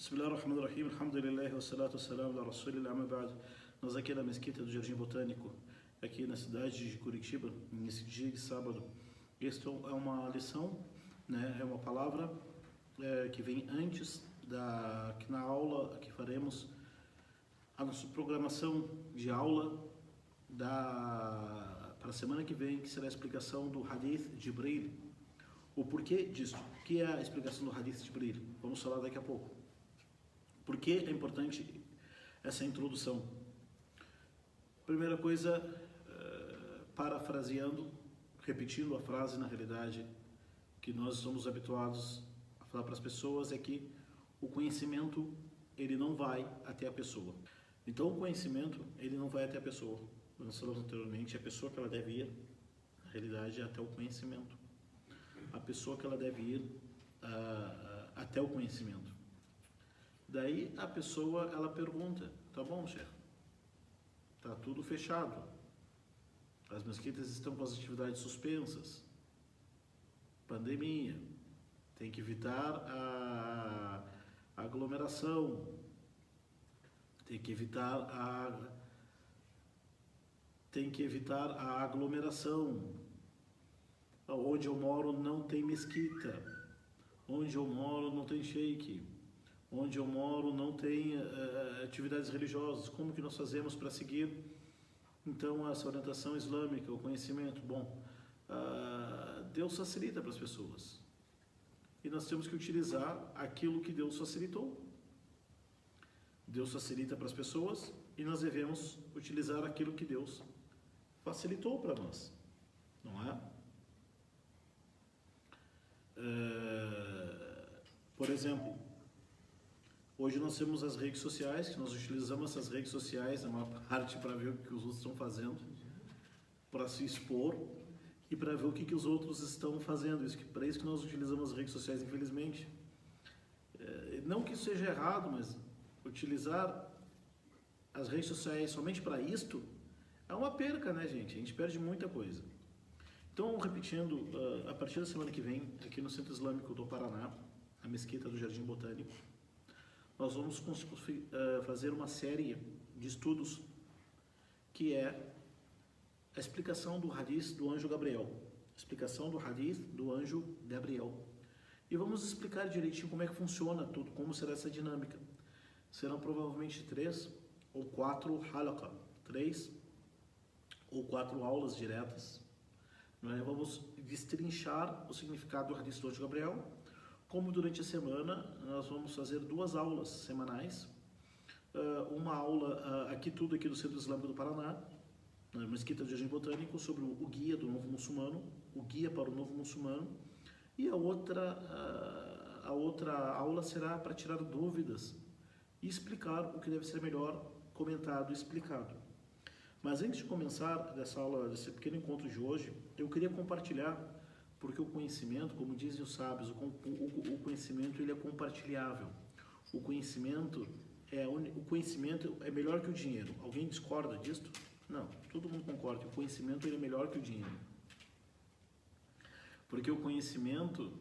Bismillahirrahmanirrahim, alhamdulillah, wassalatu wassalamu ala rasulillah, amma ba'd. Nós aqui na mesquita do Jardim Botânico, aqui na cidade de Curitiba, nesse dia de sábado. Esta é uma lição, né? É uma palavra que vem antes que na aula que faremos, a nossa programação de aula para a semana que vem, que será a explicação do Hadith de Jibril. O porquê disso? O que é a explicação do Hadith de Jibril? Vamos falar daqui a pouco. Por que é importante essa introdução? Primeira coisa, parafraseando, repetindo a frase na realidade que nós somos habituados a falar para as pessoas, é que o conhecimento ele não vai até a pessoa. Então o conhecimento ele não vai até a pessoa. Nós falamos anteriormente, a pessoa que ela deve ir, na realidade, é até o conhecimento. A pessoa que ela deve ir até o conhecimento. Daí a pessoa ela pergunta: tá bom, chefe, tá tudo fechado, as mesquitas estão com as atividades suspensas, pandemia, tem que evitar a aglomeração, tem que evitar a aglomeração. Onde eu moro não tem mesquita, onde eu moro não tem sheik, onde eu moro não tem atividades religiosas. Como que nós fazemos para seguir então essa orientação islâmica, o conhecimento? Bom, Deus facilita para as pessoas e nós temos que utilizar aquilo que Deus facilitou. Deus facilita para as pessoas e nós devemos utilizar aquilo que Deus facilitou para nós, não é? Por exemplo, hoje nós temos as redes sociais, que nós utilizamos essas redes sociais, uma parte para ver o que os outros estão fazendo, para se expor e para ver o que os outros estão fazendo. Para isso que nós utilizamos as redes sociais, infelizmente. Não que isso seja errado, mas utilizar as redes sociais somente para isto é uma perca, né, gente? A gente perde muita coisa. Então, repetindo, a partir da semana que vem, aqui no Centro Islâmico do Paraná, a mesquita do Jardim Botânico, nós vamos fazer uma série de estudos que é a explicação do Hadith do Anjo Gabriel. Explicação do Hadith do Anjo Gabriel. E vamos explicar direitinho como é que funciona tudo, como será essa dinâmica. Serão provavelmente 3 ou 4 halaqah, 3 ou 4 aulas diretas. Nós vamos destrinchar o significado do Hadith do Anjo Gabriel. Como durante a semana nós vamos fazer 2 aulas semanais, uma aula aqui do Centro Islâmico do Paraná, na mesquita do Jardim Botânico, sobre o guia do novo muçulmano, o guia para o novo muçulmano, e a outra aula será para tirar dúvidas e explicar o que deve ser melhor comentado e explicado. Mas antes de começar dessa aula, desse pequeno encontro de hoje, eu queria compartilhar, porque o conhecimento, como dizem os sábios, o conhecimento ele é compartilhável. O conhecimento é melhor que o dinheiro. Alguém discorda disto? Não, todo mundo concorda que o conhecimento ele é melhor que o dinheiro. Porque o conhecimento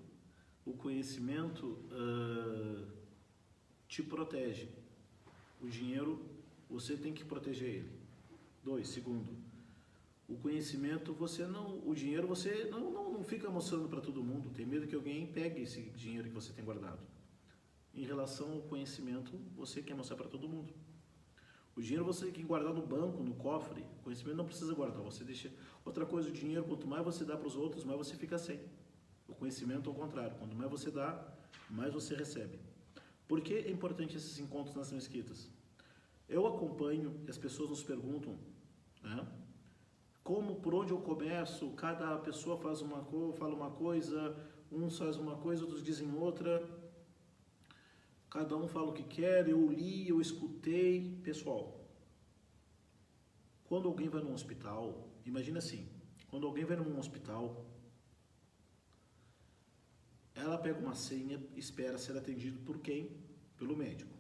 te protege. O dinheiro, você tem que proteger ele. 2, segundo, o conhecimento, o dinheiro você não fica mostrando para todo mundo, tem medo que alguém pegue esse dinheiro que você tem guardado. Em relação ao conhecimento, você quer mostrar para todo mundo. O dinheiro você tem que guardar no banco, no cofre, o conhecimento não precisa guardar, você deixa. Outra coisa, o dinheiro, quanto mais você dá para os outros, mais você fica sem. O conhecimento ao contrário, quanto mais você dá, mais você recebe. Por que é importante esses encontros nas mesquitas? Eu acompanho e as pessoas nos perguntam, né? Por onde eu começo? Cada pessoa fala uma coisa, uns fazem uma coisa, outros dizem outra. Cada um fala o que quer, eu li, eu escutei. Pessoal, quando alguém vai num hospital, imagina assim, quando alguém vai num hospital, ela pega uma senha, espera ser atendido por quem? Pelo médico.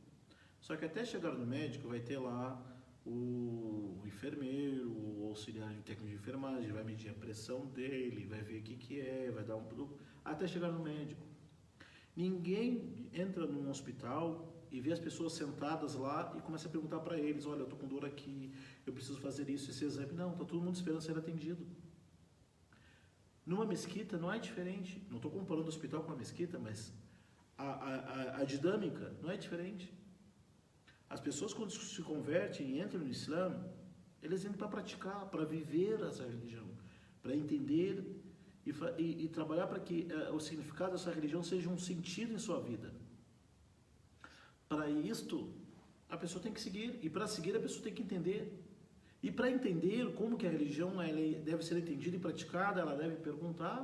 Só que até chegar no médico vai ter lá o enfermeiro, o auxiliar de técnico de enfermagem, vai medir a pressão dele, vai ver o que é, vai dar até chegar no médico. Ninguém entra num hospital e vê as pessoas sentadas lá e começa a perguntar para eles, olha, eu tô com dor aqui, eu preciso fazer isso, esse exame. Não, tá todo mundo esperando ser atendido. Numa mesquita não é diferente. Não estou comparando o hospital com a mesquita, mas a dinâmica não é diferente. As pessoas, quando se convertem e entram no Islã, eles entram para praticar, para viver essa religião, para entender e trabalhar para que o significado dessa religião seja um sentido em sua vida. Para isto, a pessoa tem que seguir, e para seguir a pessoa tem que entender. E para entender como que a religião ela deve ser entendida e praticada, ela deve perguntar,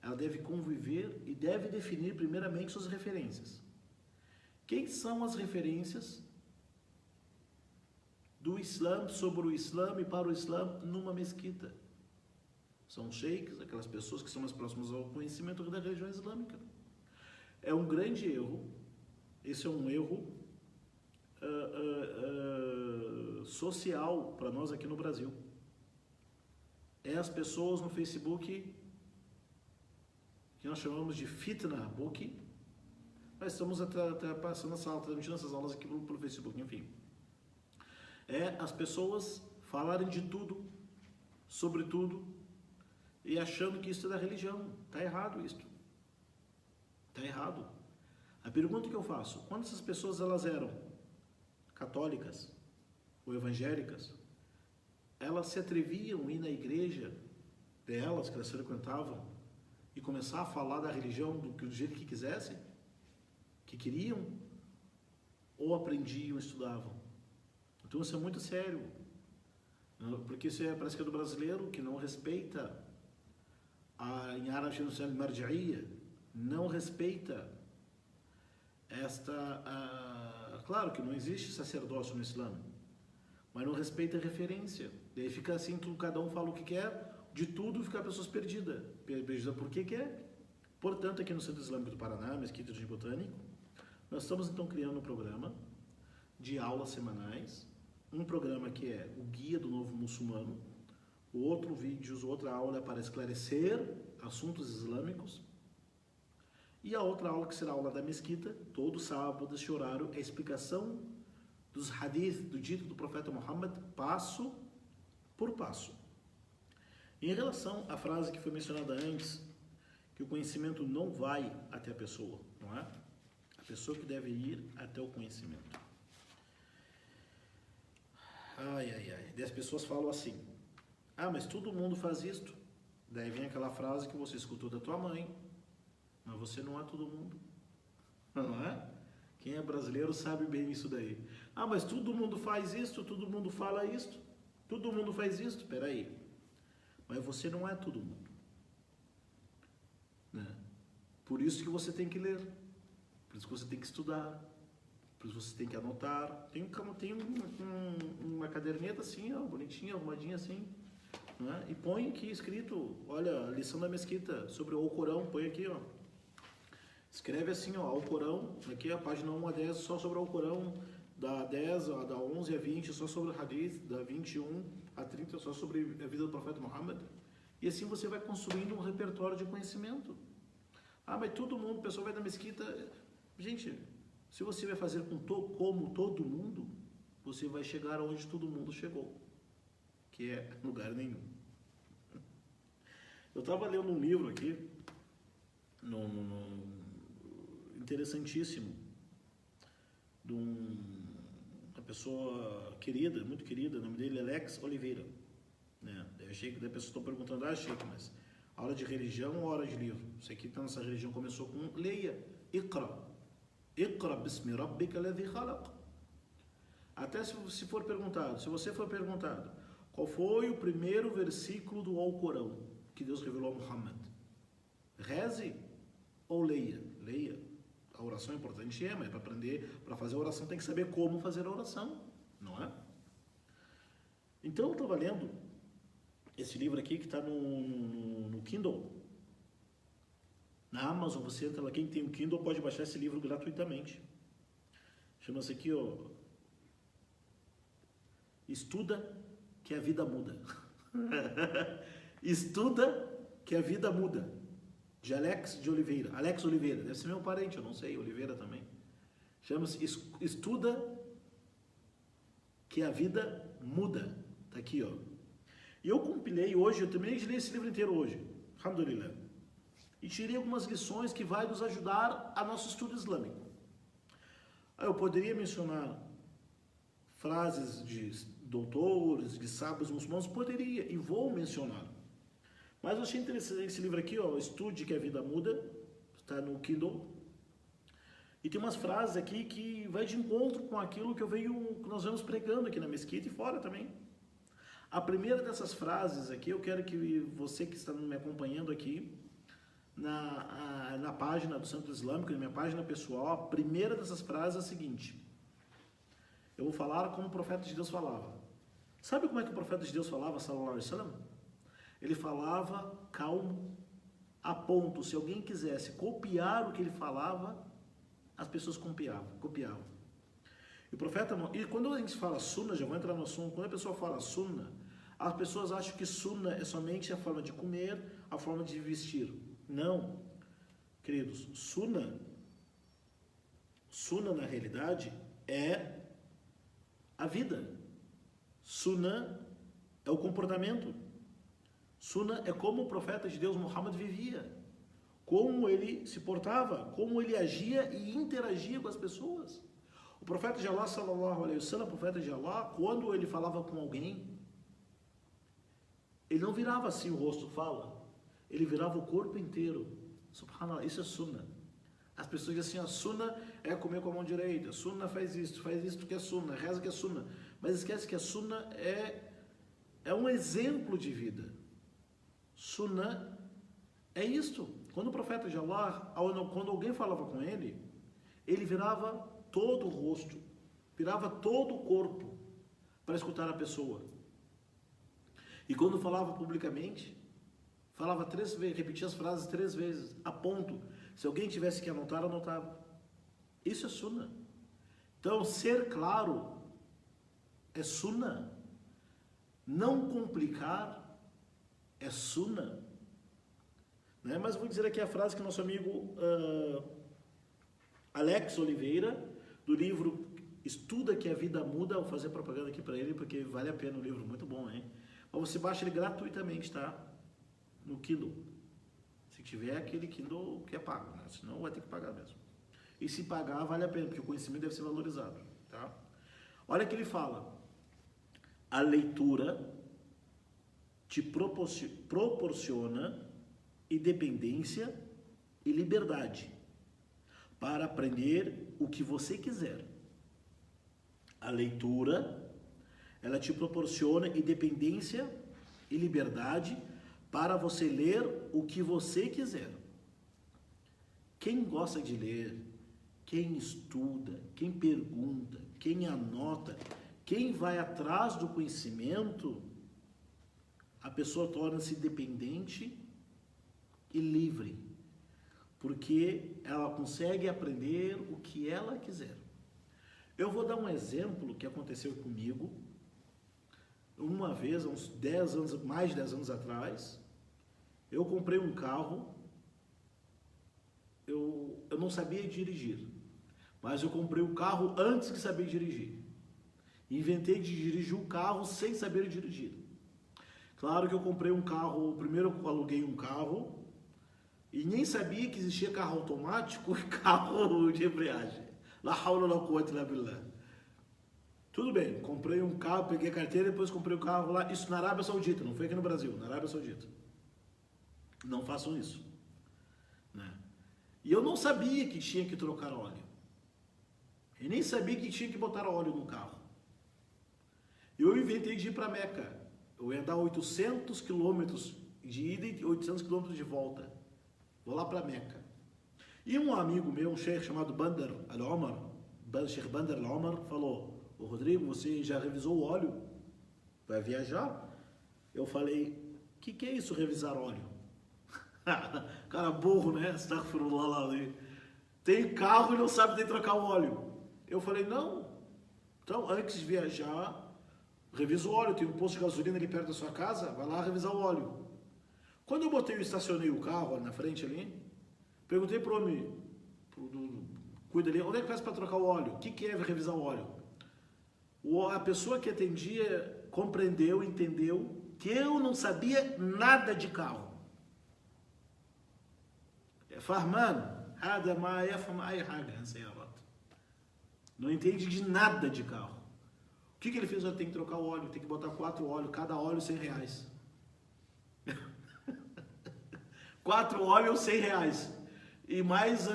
ela deve conviver e deve definir primeiramente suas referências. Quem são as referências do Islã, sobre o Islã e para o Islã numa mesquita? São sheiks, aquelas pessoas que são mais próximas ao conhecimento da religião islâmica. É um grande erro, esse é um erro social para nós aqui no Brasil. É as pessoas no Facebook, que nós chamamos de fitna book. Nós estamos até passando essa aula, transmitindo essas aulas aqui pelo Facebook, enfim. É as pessoas falarem de tudo, sobre tudo, e achando que isso é da religião. Está errado isso. Está errado. A pergunta que eu faço, quando essas pessoas elas eram católicas ou evangélicas, elas se atreviam a ir na igreja delas, que elas frequentavam, e começar a falar da religião do jeito que quisessem, que queriam, ou aprendiam, estudavam? Então isso é muito sério, porque isso parece que é do brasileiro que não respeita, em árabe chama-se al-marji'iyya, não respeita claro que não existe sacerdócio no Islã, mas não respeita a referência. Daí fica assim, cada um fala o que quer, de tudo fica a pessoa perdida por que quer. Portanto, aqui no Centro Islâmico do Paraná, Mesquita de Botânico, nós estamos então criando um programa de aulas semanais, um programa que é o Guia do Novo Muçulmano, outra aula é para esclarecer assuntos islâmicos, e a outra aula, que será a aula da mesquita, todo sábado, esse horário, é a explicação dos hadith, do dito do profeta Muhammad, passo por passo. Em relação à frase que foi mencionada antes, que o conhecimento não vai até a pessoa, não é? A pessoa que deve ir até o conhecimento. Daí as pessoas falam assim, mas todo mundo faz isto. Daí vem aquela frase que você escutou da tua mãe, mas você não é todo mundo, não é? Quem é brasileiro sabe bem isso daí. Mas todo mundo faz isto, todo mundo fala isto, todo mundo faz isto. Peraí, mas você não é todo mundo, né? Por isso que você tem que ler, por isso que você tem que estudar, por isso que você tem que anotar. Tem uma caderneta assim, bonitinha, arrumadinha assim, né? E põe aqui escrito, olha, lição da mesquita sobre o Alcorão, põe aqui, escreve assim, o Alcorão, aqui a página 1 a 10 só sobre o Alcorão, da 10, da 11 a 20 só sobre o Hadith, da 21 a 30 só sobre a vida do profeta Muhammad. E assim você vai construindo um repertório de conhecimento. Mas todo mundo, o pessoal vai na mesquita. Gente, se você vai fazer como todo mundo, você vai chegar onde todo mundo chegou, que é lugar nenhum. Eu estava lendo um livro aqui, interessantíssimo, de uma pessoa querida, muito querida, o nome dele é Alex Oliveira, né? Eu achei que as pessoas estão perguntando, mas aula de religião ou hora de livro? Isso aqui está nessa religião, começou com leia, Iqra bismi rabbika alladhi khalaq. Até se você for perguntado, qual foi o primeiro versículo do Alcorão que Deus revelou a Muhammad? Reze ou leia? Leia. A oração é importante, mas para aprender, para fazer a oração tem que saber como fazer a oração, não é? Então eu estava lendo esse livro aqui que está no Kindle. Na Amazon, você entra lá, quem tem um Kindle pode baixar esse livro gratuitamente. Chama-se aqui, Estuda que a vida muda. Estuda que a vida muda. De Alex Oliveira, deve ser meu parente, eu não sei, Oliveira também. Chama-se Estuda que a Vida Muda. Tá aqui, ó. E eu compilei hoje, eu terminei de ler esse livro inteiro hoje, alhamdulillah. E tirei algumas lições que vai nos ajudar a nosso estudo islâmico. Eu poderia mencionar frases de doutores, de sábios muçulmanos, poderia e vou mencionar. Mas eu achei interessante esse livro aqui, ó, Estude que a Vida Muda, está no Kindle. E tem umas frases aqui que vai de encontro com aquilo que que nós vamos pregando aqui na mesquita e fora também. A primeira dessas frases aqui, eu quero que você que está me acompanhando aqui, na página do Centro Islâmico, na minha página pessoal, a primeira dessas frases é a seguinte. Eu vou falar como o profeta de Deus falava. Sabe como é que o profeta de Deus falava, sallallahu alaihi wasallam? Ele falava calmo, a ponto, se alguém quisesse copiar o que ele falava, as pessoas copiavam. E o profeta, e quando a gente fala sunna, já vou entrar no assunto, quando a pessoa fala sunna, as pessoas acham que sunna é somente a forma de comer, a forma de vestir. Não, queridos, sunna na realidade é a vida. Sunna é o comportamento. Sunna é como o profeta de Deus Muhammad vivia, como ele se portava, como ele agia e interagia com as pessoas. O profeta de Allah, sallallahu alaihi wasallam, o profeta de Allah, quando ele falava com alguém, ele não virava assim o rosto, ele virava o corpo inteiro. Subhanallah, isso é sunna. As pessoas dizem assim, a sunna é comer com a mão direita, sunna faz isso que é sunna, reza que é sunna. Mas esquece que a sunna é um exemplo de vida. Sunna é isto. Quando o profeta de Allah, quando alguém falava com ele, ele virava todo o rosto, virava todo o corpo para escutar a pessoa. E quando falava publicamente, falava 3 vezes, repetia as frases 3 vezes, a ponto, se alguém tivesse que anotar, anotava. Isso é sunna. Então, ser claro é sunna. Não complicar é sunna. Né? Mas vou dizer aqui a frase que nosso amigo Alex Oliveira, do livro Estuda que a Vida Muda, vou fazer propaganda aqui para ele, porque vale a pena o livro, muito bom, hein? Mas você baixa ele gratuitamente, tá? No Kindle. Se tiver aquele Kindle que é pago, né? Senão vai ter que pagar mesmo. E se pagar, vale a pena, porque o conhecimento deve ser valorizado, tá? Olha que ele fala. A leitura te proporciona independência e liberdade para aprender o que você quiser. A leitura, ela te proporciona independência e liberdade para você ler o que você quiser. Quem gosta de ler, quem estuda, quem pergunta, quem anota, quem vai atrás do conhecimento, a pessoa torna-se dependente e livre, porque ela consegue aprender o que ela quiser. Eu vou dar um exemplo que aconteceu comigo uma vez, há uns 10 anos, mais de 10 anos atrás. Eu comprei um carro, eu não sabia dirigir, mas eu comprei o carro antes de saber dirigir. Inventei de dirigir o carro sem saber dirigir. Claro que eu comprei um carro, primeiro eu aluguei um carro e nem sabia que existia carro automático e carro de embreagem. La hawla la quwwata illa billah. Tudo bem, comprei um carro, peguei a carteira, depois comprei o carro lá, isso na Arábia Saudita, não foi aqui no Brasil, na Arábia Saudita. Não façam isso. Né? E eu não sabia que tinha que trocar óleo. E nem sabia que tinha que botar óleo no carro. Eu inventei de ir para Meca. Eu ia dar 800 quilômetros de ida e 800 quilômetros de volta. Vou lá para Meca. E um amigo meu, um sheikh chamado Bandar Al-Omar, Sheikh Bandar Al-Omar, falou: "Ô Rodrigo, você já revisou o óleo? Vai viajar?" Eu falei: que é isso, revisar óleo? Cara burro, né? Astaghfirullah. Tem carro e não sabe nem trocar o óleo. Eu falei: não. Então, antes de viajar, revisa o óleo. Tem um posto de gasolina ali perto da sua casa, vai lá revisar o óleo. Quando eu estacionei o carro ali na frente ali, perguntei pro homem, cuida ali. Onde é que faz para trocar o óleo? O que é revisar o óleo? A pessoa que atendia compreendeu, entendeu que eu não sabia nada de carro. Farman, não entende de nada de carro. O que ele fez? Tem que trocar o óleo, tem que botar 4 óleos, cada óleo R$100. 4 óleos R$100. E mais,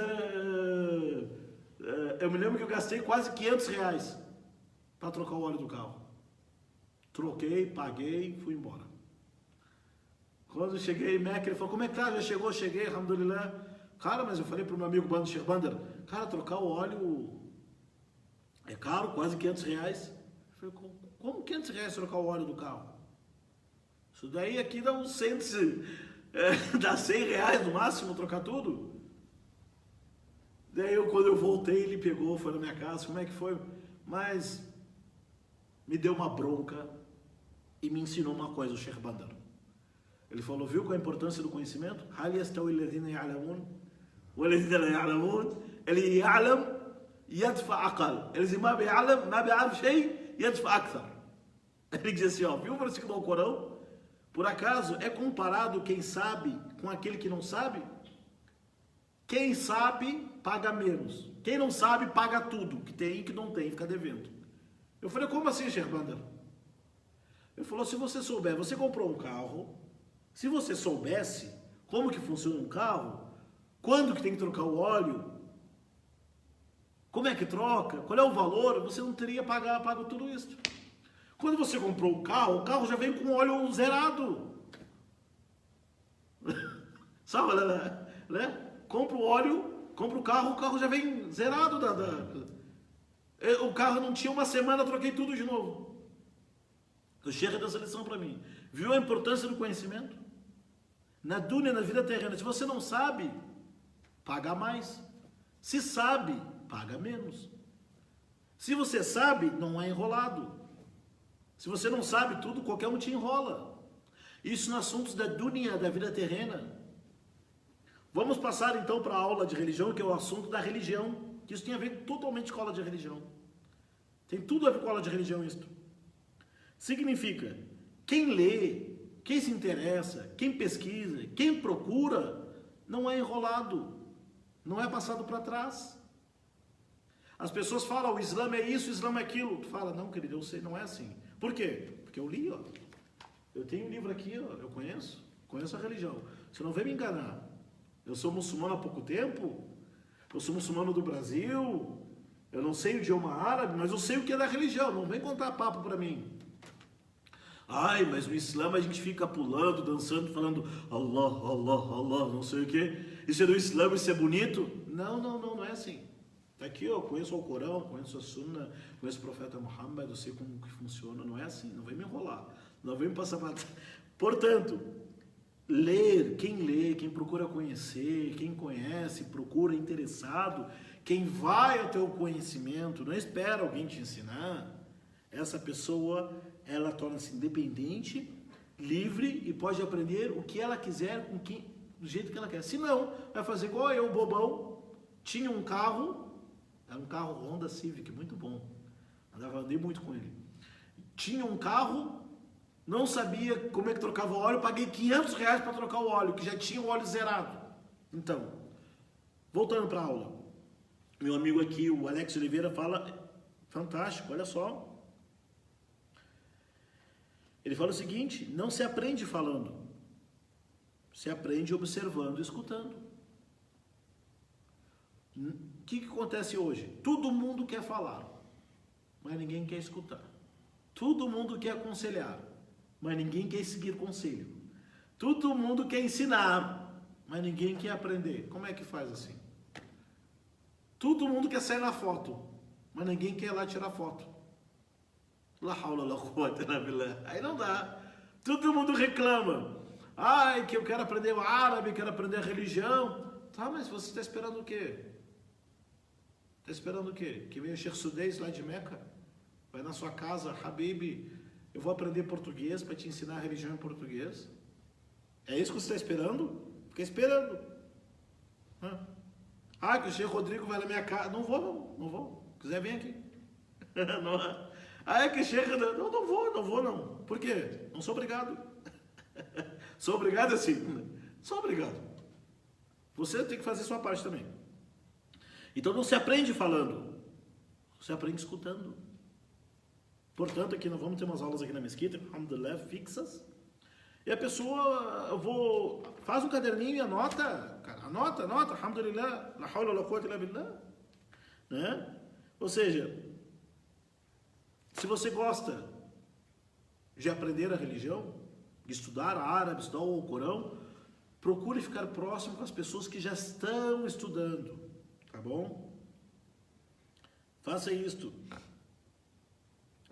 eu me lembro que eu gastei quase R$500 para trocar o óleo do carro. Troquei, paguei, fui embora. Quando eu cheguei, ele falou, como é que tá? Já chegou? Cheguei, alhamdulillah. Cara, mas eu falei para o meu amigo Sheikh Bandar, cara, trocar o óleo é caro, quase R$500. Eu falei, como R$500 trocar o óleo do carro? Isso daí aqui dá uns 100, dá R$100 no máximo trocar tudo. Daí quando eu voltei, ele pegou, foi na minha casa, como é que foi? Mas me deu uma bronca e me ensinou uma coisa, o Sheikh Bandar. Ele falou, viu qual a importância do conhecimento? Ele يعلم يدفع أقل. Ele diz, ما بيعرف شيء يدفع أكثر. Ele diz assim, ó, viu o versículo do Corão? Por acaso é comparado quem sabe com aquele que não sabe? Quem sabe paga menos. Quem não sabe paga tudo, que tem e que não tem, fica devendo. Eu falei, como assim, Sheikh Bandar? Ele falou, se você souber, você comprou um carro, se você soubesse como que funciona um carro, quando que tem que trocar o óleo, como é que troca, qual é o valor, você não teria pago tudo isso. Quando você comprou o carro já vem com óleo zerado. Sabe, né? Compra o óleo, compra o carro já vem zerado. O carro não tinha uma semana, troquei tudo de novo. O Sheikh dessa lição para mim. Viu a importância do conhecimento? Na dunya, na vida terrena, se você não sabe, paga mais. Se sabe, paga menos. Se você sabe, não é enrolado. Se você não sabe tudo, qualquer um te enrola. Isso nos assuntos da dunya, da vida terrena. Vamos passar então para a aula de religião, que é o assunto da religião. Que isso tem a ver totalmente com a aula de religião. Tem tudo a ver com a aula de religião isso. Significa, quem lê, quem se interessa, quem pesquisa, quem procura, não é enrolado, não é passado para trás. As pessoas falam, o Islã é isso, o Islã é aquilo. Tu fala, não, querido, eu sei, não é assim. Por quê? Porque eu li, ó. Eu tenho um livro aqui, ó, eu conheço a religião. Você não vem me enganar. Eu sou muçulmano há pouco tempo, eu sou muçulmano do Brasil, eu não sei o idioma árabe, mas eu sei o que é da religião, não vem contar papo para mim. Ai, mas no Islã a gente fica pulando, dançando, falando Allah, Allah, Allah, não sei o que. Isso é do Islã, isso é bonito? Não é assim. Aqui eu conheço o Corão, conheço a Sunna, conheço o profeta Muhammad, eu sei como que funciona, não é assim, não vem me enrolar, não vem me passar para... Portanto, lê, quem procura conhecer, quem conhece, procura interessado, quem vai ao teu conhecimento, não espera alguém te ensinar, essa pessoa, ela torna-se independente, livre e pode aprender o que ela quiser, do jeito que ela quer. Se não, vai fazer igual eu, bobão, tinha um carro, era um carro Honda Civic, muito bom, andei muito com ele. Tinha um carro, não sabia como é que trocava o óleo, paguei R$500 para trocar o óleo, que já tinha o óleo zerado. Então, voltando para a aula, meu amigo aqui, o Alex Oliveira, fala, fantástico, olha só. Ele fala o seguinte, não se aprende falando, se aprende observando e escutando. O que acontece hoje? Todo mundo quer falar, mas ninguém quer escutar. Todo mundo quer aconselhar, mas ninguém quer seguir conselho. Todo mundo quer ensinar, mas ninguém quer aprender. Como é que faz assim? Todo mundo quer sair na foto, mas ninguém quer ir lá tirar foto. La hawla la quwwata illa billah. Aí não dá. Todo mundo reclama. Ai, que eu quero aprender o árabe, quero aprender a religião. Tá, mas você está esperando o quê? Está esperando o quê? Que venha o Sheikh Sudais lá de Meca? Vai na sua casa, Habib, eu vou aprender português para te ensinar a religião em português? É isso que você está esperando? Fica esperando. Ah, que o Sheikh Rodrigo vai na minha casa. Não vou, não vou. Se quiser, vem aqui. Não, ah, é que Sheikh... Não vou, não. Por quê? Não sou obrigado. Sou obrigado assim. Sou obrigado. Você tem que fazer sua parte também. Então não se aprende falando. Você aprende escutando. Portanto, aqui nós vamos ter umas aulas aqui na mesquita, alhamdulillah, fixas. E a pessoa, faz um caderninho e anota, cara, anota, alhamdulillah, la hawla wa la quwwata illa billah, né? Ou seja, se você gosta de aprender a religião, de estudar árabe, estudar o Corão, procure ficar próximo com as pessoas que já estão estudando, tá bom? Faça isto.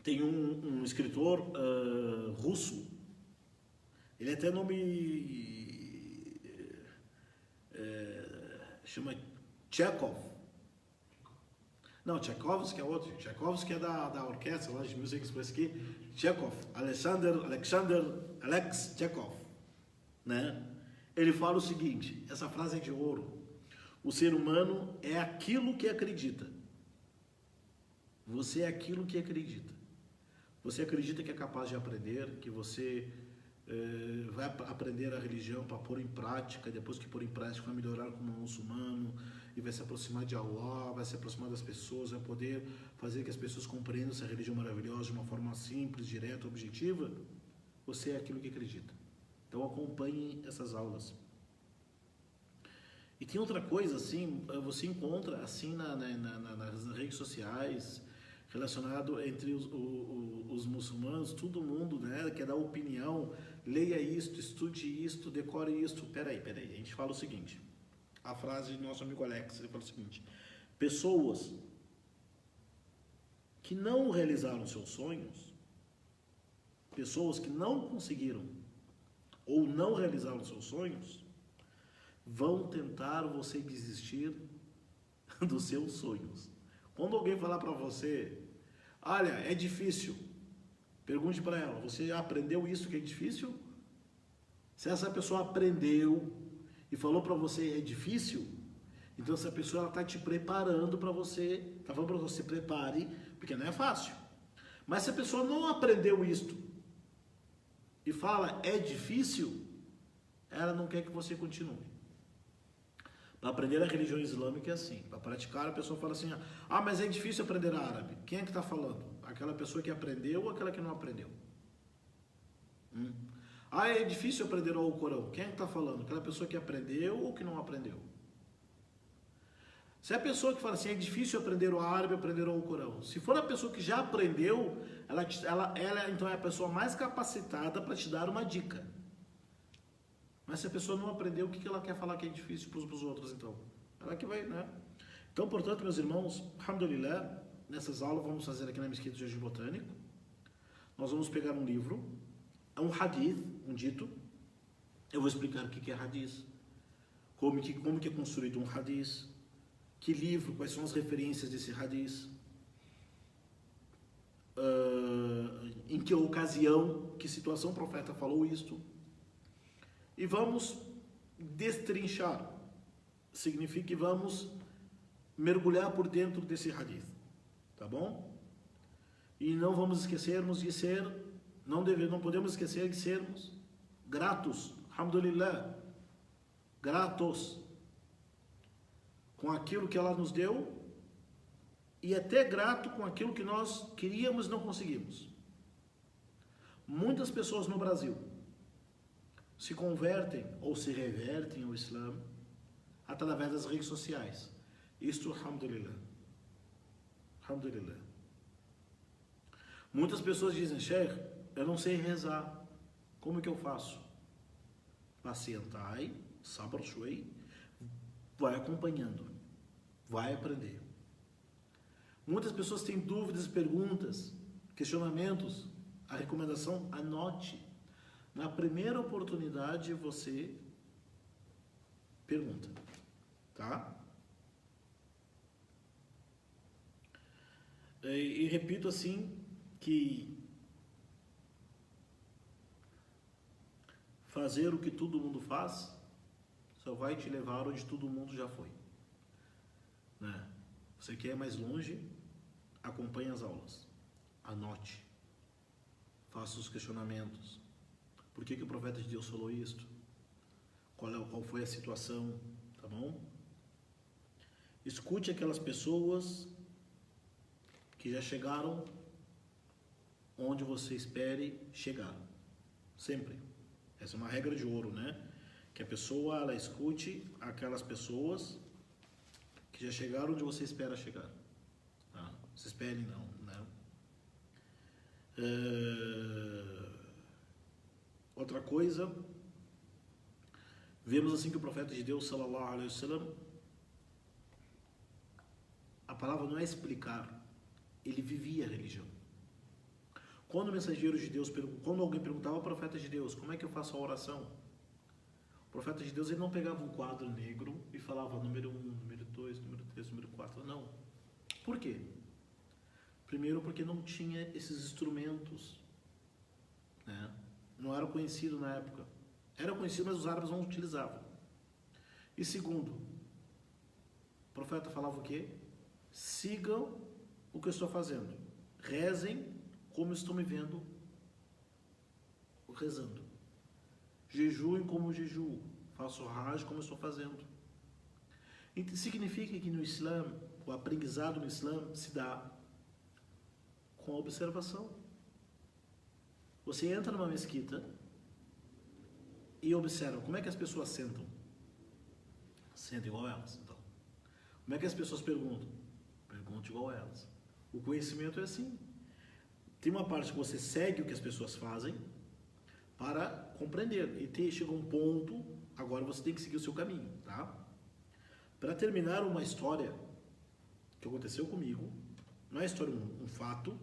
Tem um escritor russo, ele até nome chama Chekhov. Não, Tchaikovsky é outro. Tchaikovsky é da orquestra lá de música express aqui. Chekhov, Alex Chekhov, né? Ele fala o seguinte, essa frase é de ouro. O ser humano é aquilo que acredita. Você é aquilo que acredita. Você acredita que é capaz de aprender, que você vai aprender a religião para pôr em prática, depois que pôr em prática vai melhorar como muçulmano e vai se aproximar de Allah, vai se aproximar das pessoas, vai poder fazer que as pessoas compreendam essa religião maravilhosa de uma forma simples, direta, objetiva. Você é aquilo que acredita. Então acompanhe essas aulas. E tem outra coisa, assim, você encontra assim nas redes sociais, relacionado entre os muçulmanos, todo mundo, né, quer dar opinião, leia isto, estude isto, decore isto. Peraí, a gente fala o seguinte, a frase do nosso amigo Alex, ele fala o seguinte, pessoas que não realizaram seus sonhos, pessoas que não conseguiram ou não realizaram seus sonhos, vão tentar você desistir dos seus sonhos. Quando alguém falar para você, olha, é difícil, pergunte para ela, você já aprendeu isso que é difícil? Se essa pessoa aprendeu e falou para você é difícil, então essa pessoa está te preparando para você, está falando para você, prepare, porque não é fácil. Mas se a pessoa não aprendeu isto e fala é difícil, ela não quer que você continue. Para aprender a religião islâmica é assim, para praticar a pessoa fala assim, ah, mas é difícil aprender árabe. Quem é que está falando? Aquela pessoa que aprendeu ou aquela que não aprendeu? Ah, é difícil aprender o Corão. Quem é que está falando? Aquela pessoa que aprendeu ou que não aprendeu? Se é a pessoa que fala assim, é difícil aprender o árabe, aprender o Corão. Se for a pessoa que já aprendeu, ela então é a pessoa mais capacitada para te dar uma dica. Mas se a pessoa não aprendeu, o que ela quer falar que é difícil para os outros, então? Ela que vai, né? Então, portanto, meus irmãos, alhamdulillah, nessas aulas vamos fazer aqui na Mesquita de Jardim Botânico. Nós vamos pegar um livro, um hadith, um dito. Eu vou explicar o que é hadith, como que é construído um hadith, que livro, quais são as referências desse hadith, em que ocasião, que situação o profeta falou isto. E vamos destrinchar, significa que vamos mergulhar por dentro desse hadith, tá bom? E não vamos esquecermos de ser, não podemos esquecer de sermos gratos, alhamdulillah, gratos com aquilo que ela nos deu e até grato com aquilo que nós queríamos e não conseguimos. Muitas pessoas no Brasil se convertem ou se revertem ao Islã através das redes sociais. Isto, alhamdulillah. Alhamdulillah. Muitas pessoas dizem, Sheikh, eu não sei rezar. Como que eu faço? Pacientai, sabr shui, vai acompanhando, vai aprender. Muitas pessoas têm dúvidas, perguntas, questionamentos. A recomendação, anote. Na primeira oportunidade você pergunta, tá? E repito assim que fazer o que todo mundo faz só vai te levar onde todo mundo já foi. né? Você quer ir mais longe, acompanhe as aulas, anote, faça os questionamentos. Por que o profeta de Deus falou isto? Qual foi a situação, tá bom? Escute aquelas pessoas que já chegaram onde você espere chegar, sempre. Essa é uma regra de ouro, né? Que a pessoa, ela escute aquelas pessoas que já chegaram onde você espera chegar. Tá? Se espere não, né? Outra coisa, vemos assim que o profeta de Deus, sallallahu alaihi wasallam, a palavra não é explicar, ele vivia a religião. Quando o mensageiro de Deus, quando alguém perguntava ao profeta de Deus, como é que eu faço a oração? O profeta de Deus, ele não pegava um quadro negro e falava número 1, número 2, número 3, número 4, não. Por quê? Primeiro porque não tinha esses instrumentos, né? Não era conhecido na época. Era conhecido, mas os árabes não utilizavam. E segundo, o profeta falava o quê? Sigam o que eu estou fazendo. Rezem como estou me vendo rezando. Jejuem como jejuo. Faço hajj como estou fazendo. E significa que no Islã, o aprendizado no Islã se dá com a observação. Você entra numa mesquita e observa como é que as pessoas sentam. Sentam igual a elas. Então. Como é que as pessoas perguntam? Perguntam igual a elas. O conhecimento é assim. Tem uma parte que você segue o que as pessoas fazem para compreender. E chega um ponto, agora você tem que seguir o seu caminho, tá? Para terminar, uma história que aconteceu comigo, não é história, um fato,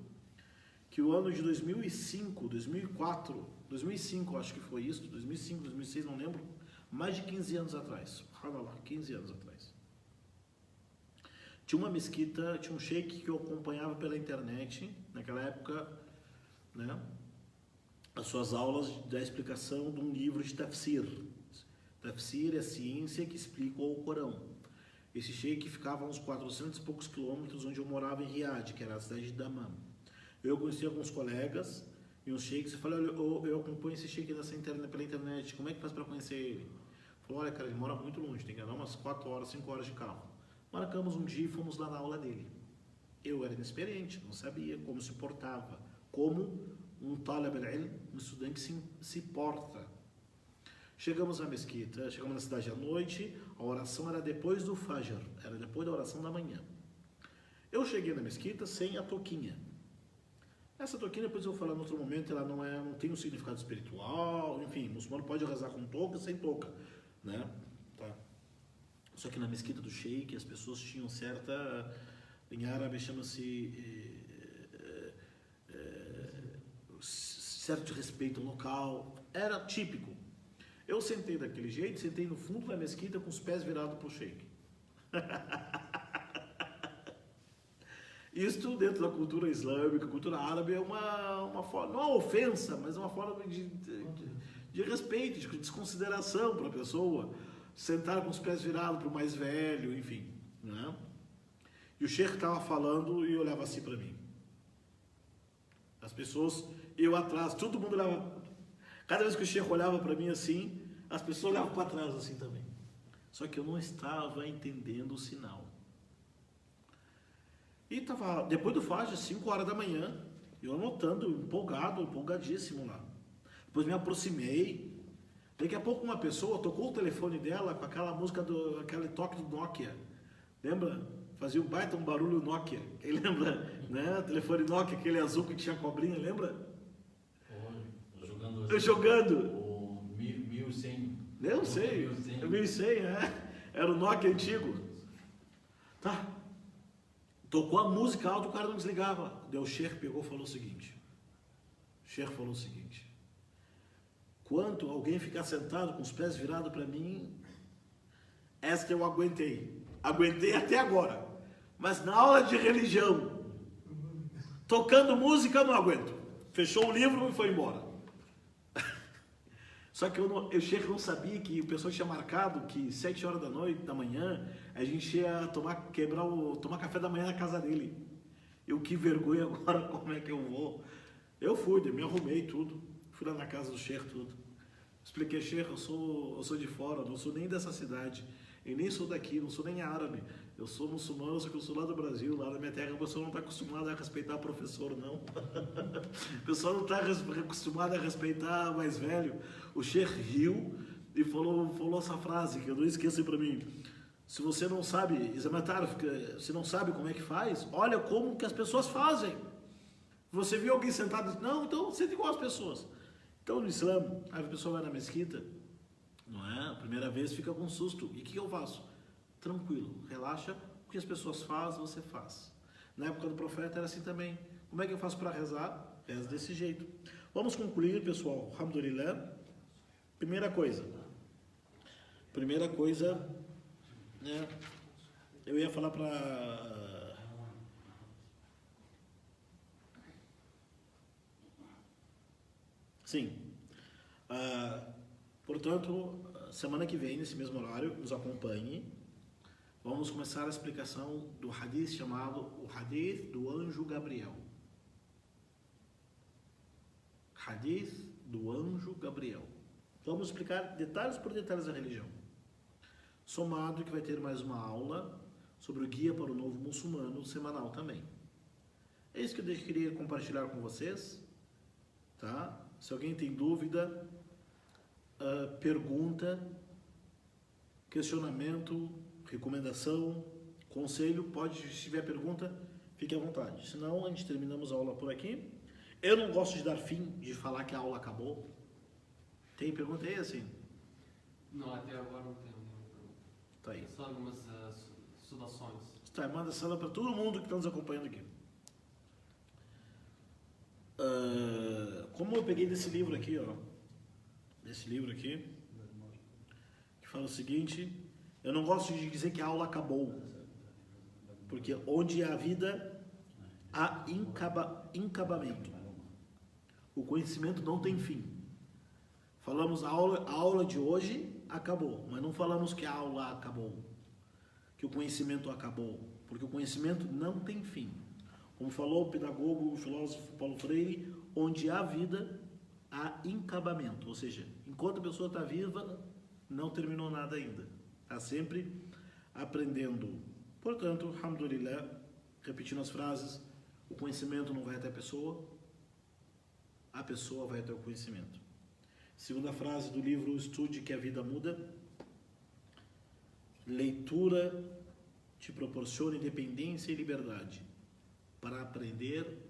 que o ano de 2005, 2004, 2005 acho que foi isso, 2005, 2006, não lembro, mais de 15 anos atrás, subhanallah, 15 anos atrás. Tinha uma mesquita, tinha um sheik que eu acompanhava pela internet, naquela época, né, as suas aulas da explicação de um livro de tafsir. Tafsir é a ciência que explica o Corão. Esse sheik ficava a uns 400 e poucos quilômetros onde eu morava em Riad, que era a cidade de Dammam. Eu conheci alguns colegas e uns sheiks e falei, olha, eu acompanho esse sheik pela internet, como é que faz para conhecer ele? Falou, olha cara, ele mora muito longe, tem que andar umas 4 horas, 5 horas de carro. Marcamos um dia e fomos lá na aula dele. Eu era inexperiente, não sabia como se portava, como um talib al-ilm, um estudante se porta. Chegamos à mesquita, chegamos na cidade à noite, a oração era depois do Fajr, era depois da oração da manhã. Eu cheguei na mesquita sem a toquinha. Essa toquinha, depois eu vou falar em outro momento, ela não tem um significado espiritual, enfim, o muçulmano pode rezar com touca, sem touca, né? Tá. Só que na mesquita do Sheik, as pessoas tinham certa, em árabe chama-se certo respeito local, era típico. Eu sentei daquele jeito, sentei no fundo da mesquita com os pés virados para o Sheik. Isto dentro da cultura islâmica, cultura árabe, é uma forma, não é uma ofensa, mas é uma forma de respeito, de desconsideração para a pessoa, sentar com os pés virados para o mais velho, enfim, né? E o Sheik estava falando e olhava assim para mim. As pessoas, eu atrás, todo mundo olhava, cada vez que o Sheik olhava para mim assim, as pessoas olhavam para trás assim também. Só que eu não estava entendendo o sinal. E estava, depois do Fajr, 5 horas da manhã, eu anotando, empolgadíssimo lá. Depois me aproximei. Daqui a pouco uma pessoa tocou o telefone dela com aquela música, aquele toque do Nokia. Lembra? Fazia um baita um barulho Nokia. Quem lembra? Né? Telefone Nokia, aquele azul que tinha cobrinha, lembra? Jogando. O 1100. Eu sei. 1100, Era o Nokia antigo. Tá. Tocou a música alta, o cara não desligava. Daí o Sheik pegou e falou o seguinte. Quanto alguém ficar sentado com os pés virados para mim, essa que eu aguentei. Aguentei até agora. Mas na aula de religião, tocando música, não aguento. Fechou o livro e foi embora. Só que eu chego, não sabia que o pessoal tinha marcado que 7 horas da manhã, a gente ia tomar café da manhã na casa dele. Eu, que vergonha agora, como é que eu vou? Eu fui, me arrumei tudo, fui lá na casa do Sheikh, tudo. Expliquei, Sheikh, eu sou de fora, não sou nem dessa cidade, eu nem sou daqui, não sou nem árabe, eu sou muçulmano, só que eu sou lá do Brasil, lá da minha terra, o pessoal não está acostumado a respeitar professor, não. O pessoal não está acostumado a respeitar mais velho. O Sheikh riu e falou essa frase, que eu não esqueço para mim. Se você não sabe, se não sabe como é que faz, olha como que as pessoas fazem. Você viu alguém sentado, não, então sente igual as pessoas. Então no Islã, a pessoa vai na mesquita, não é? A primeira vez fica com susto. E o que eu faço? Tranquilo, relaxa, o que as pessoas fazem, você faz. Na época do profeta era assim também. Como é que eu faço para rezar? Reza desse jeito. Vamos concluir, pessoal. Alhamdulillah. Primeira coisa, né? Eu ia falar para... Sim. Portanto, semana que vem, nesse mesmo horário, nos acompanhe. Vamos começar a explicação do hadith chamado o Hadith do Anjo Gabriel. Hadith do Anjo Gabriel. Vamos explicar detalhes por detalhes da religião. Somado que vai ter mais uma aula sobre o Guia para o Novo Muçulmano semanal também. É isso que eu queria compartilhar com vocês, tá? Se alguém tem dúvida, pergunta, questionamento, recomendação, conselho, se tiver pergunta, fique à vontade. Senão, a gente terminamos a aula por aqui. Eu não gosto de dar fim, de falar que a aula acabou. Tem pergunta aí, assim? Não, até agora não tenho nenhuma pergunta. Tá aí. Só algumas saudações. Tá, manda sala para todo mundo que está nos acompanhando aqui. Como eu peguei desse livro aqui, ó, que fala o seguinte: eu não gosto de dizer que a aula acabou, porque onde há vida há encabamento. O conhecimento não tem fim. Falamos a aula de hoje acabou, mas não falamos que a aula acabou, que o conhecimento acabou, porque o conhecimento não tem fim. Como falou o pedagogo, o filósofo Paulo Freire, onde há vida, há encabamento. Ou seja, enquanto a pessoa está viva, não terminou nada ainda. Está sempre aprendendo. Portanto, alhamdulillah, repetindo as frases, o conhecimento não vai até a pessoa vai até o conhecimento. Segunda frase do livro Estude que a Vida Muda. Leitura te proporciona independência e liberdade para aprender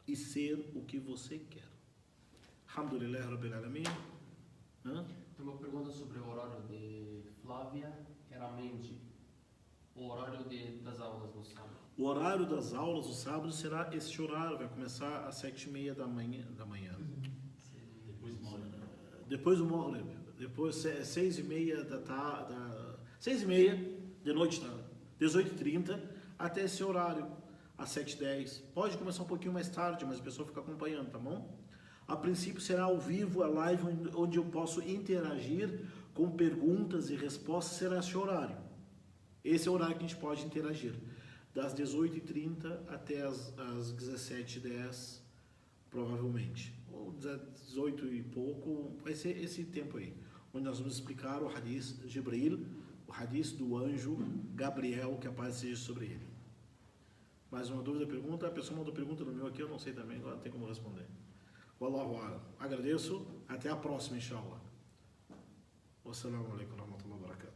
e ser o que você quer. Alhamdulillah Rabbil Alamin. Tem uma pergunta sobre o horário de Flávia Eramendi. O horário das aulas no sábado. O horário das aulas no sábado será este horário, vai começar às 7h30 da manhã. Depois do Maghrib. Depois 6h30 da tarde, 6h30 de noite, tá? 18h30 até esse horário, às 7h10. Pode começar um pouquinho mais tarde, mas a pessoa fica acompanhando, tá bom? A princípio será ao vivo, a live onde eu posso interagir com perguntas e respostas, será esse horário. Esse é o horário que a gente pode interagir. Das 18h30 até as 17h10, provavelmente. Ou 18 e pouco, vai ser esse tempo aí. Onde nós vamos explicar o Hadith de Jibril, o Hadith do anjo Gabriel, que a paz seja sobre ele. Mais uma dúvida, pergunta? A pessoa mandou pergunta no meu aqui, eu não sei também, agora não tem como responder. Wallahu a'lam. Agradeço, até a próxima, inshallah. Wassalamu alaikum wa rahmatullahi wa barakatuh.